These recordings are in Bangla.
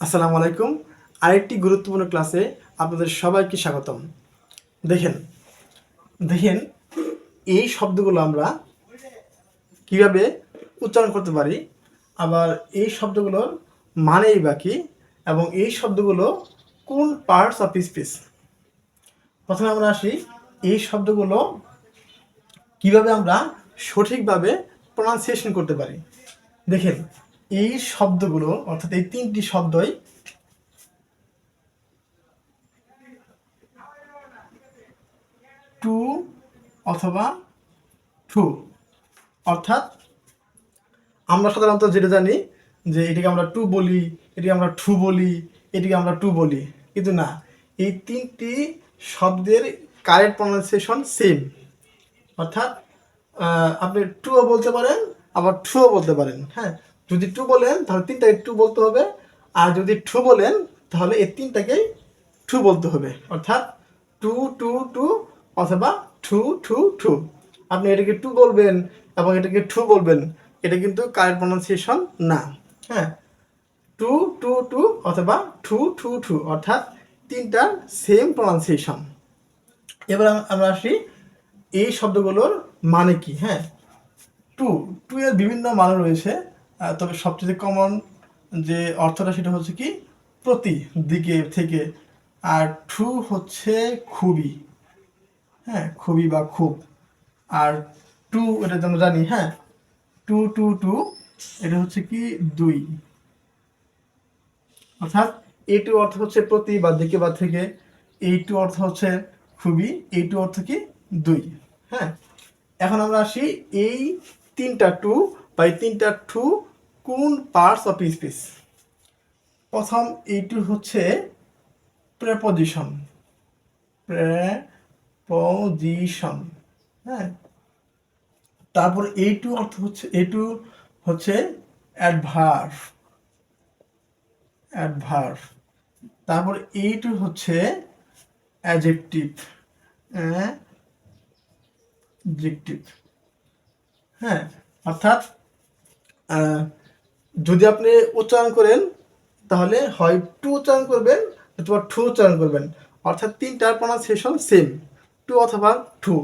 আসসালামু আলাইকুম। আরেকটি গুরুত্বপূর্ণ ক্লাসে আপনাদের সবাইকে স্বাগতম। দেখেন দেখেন এই শব্দগুলো আমরা কিভাবে উচ্চারণ করতে পারি, আবার এই শব্দগুলোর মানেই বা কি, এবং এই শব্দগুলো কোন পার্টস অফ স্পিচ। প্রথমে আমরা আসি এই শব্দগুলো কিভাবে আমরা সঠিকভাবে প্রনাউন্সিয়েশন করতে পারি। দেখেন এই শব্দগুলো অর্থাৎ এই তিনটি শব্দই টু অথবা টু, অর্থাৎ আমরা সাধারণত যেটা জানি যে এটিকে আমরা টু বলি, এটিকে আমরা টু বলি, এটিকে আমরা টু বলি, কিন্তু না, এই তিনটি শব্দের কারেক্ট প্রনাউন্সিয়েশন সেম। অর্থাৎ আপনি টুও বলতে পারেন, আবার টুও বলতে পারেন। হ্যাঁ, যদি টু বলেন তাহলে তিনটাকে টু বলতে হবে, আর যদি টু বলেন তাহলে এই তিনটাকেই টু বলতে হবে। অর্থাৎ টু টু টু অথবা টু টু টু। আপনি এটাকে টু বলবেন এবং এটাকে টু বলবেন, এটা কিন্তু কারেক্ট প্রনাউন্সিয়েশন না। হ্যাঁ, টু টু টু অথবা টু টু টু, অর্থাৎ তিনটার সেম প্রনাউন্সিয়েশন। এবার আমরা আসি এই শব্দগুলোর মানে কি। হ্যাঁ, টু টু এর বিভিন্ন মানে রয়েছে, তবে সবচেয়ে কমন যে অর্থটা সেটা হচ্ছে কি প্রতি, দিকে, থেকে। আর টু হচ্ছে খুবই। হ্যাঁ, খুবই বা খুব। আর টু এটা তো আমরা জানি। হ্যাঁ, টু টু টু এটা হচ্ছে কি দুই। অর্থাৎ এই টু অর্থ হচ্ছে প্রতি বা দিকে বা থেকে, এই টু অর্থ হচ্ছে খুবই, এই টু অর্থ কি দুই। হ্যাঁ, এখন আমরা আসি এই তিনটা টু বা এই তিনটা টু কোন পার্টস অফ স্পিচ। প্রথম এই টু হচ্ছে প্রেপোজিশন, প্রেপোজিশন। হ্যাঁ, তারপর এই টু অর্থ হচ্ছে, এই টু হচ্ছে অ্যাডভার্ব, অ্যাডভার্ব। তারপর এই টু হচ্ছে অ্যাডজেক্টিভ, অ্যাডজেক্টিভ। হ্যাঁ, অর্থাৎ যদি আপনি উচ্চারণ করেন তাহলে হয় টু উচ্চারণ করবেন অথবা টু উচ্চারণ করবেন, অর্থাৎ তিনটার প্রনাউন্সিয়েশন সেম, টু অথবা টু।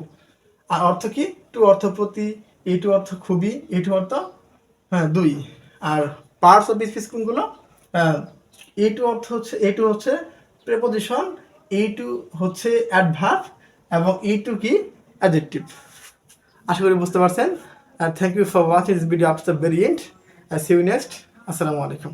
আর অর্থ কি, টু অর্থ প্রতি, এই টু অর্থ খুবই, এই টু অর্থ দুই। আর পার্টস অফ স্পিচ কোনগুলো, এই টু অর্থ হচ্ছে, এই টু হচ্ছে প্রেপোজিশন, এই টু হচ্ছে অ্যাডভার্ব, এবং এই টু কি অ্যাডজেক্টিভ। আশা করি বুঝতে পারছেন। Thank you for watching this video up to the very end. See you next. আসসালামু আলাইকুম।